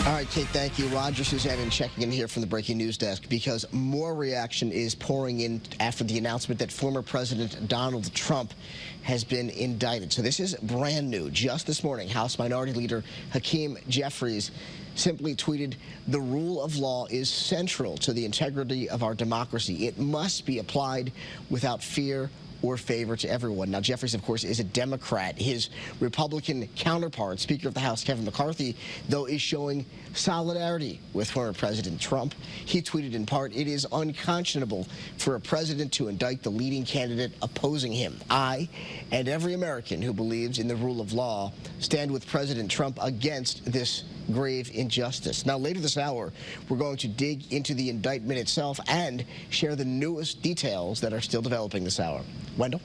All right, Kate, thank you. Roger Suzanne checking in here from the breaking news desk because more reaction is pouring in after the announcement that former President Donald Trump has been indicted. So this is brand new. Just this morning, House Minority Leader Hakeem Jeffries simply tweeted, "The rule of law is central to the integrity of our democracy. It must be applied without fear or favor to everyone." Now, Jeffries, of course, is a Democrat. His Republican counterpart, Speaker of the House Kevin McCarthy, though, is showing solidarity with former President Trump. He tweeted in part, "It is unconscionable for a president to indict the leading candidate opposing him. I and every American who believes in the rule of law stand with President Trump against this grave injustice." Now, later this hour, we're going to dig into the indictment itself and share the newest details that are still developing this hour. Wendell?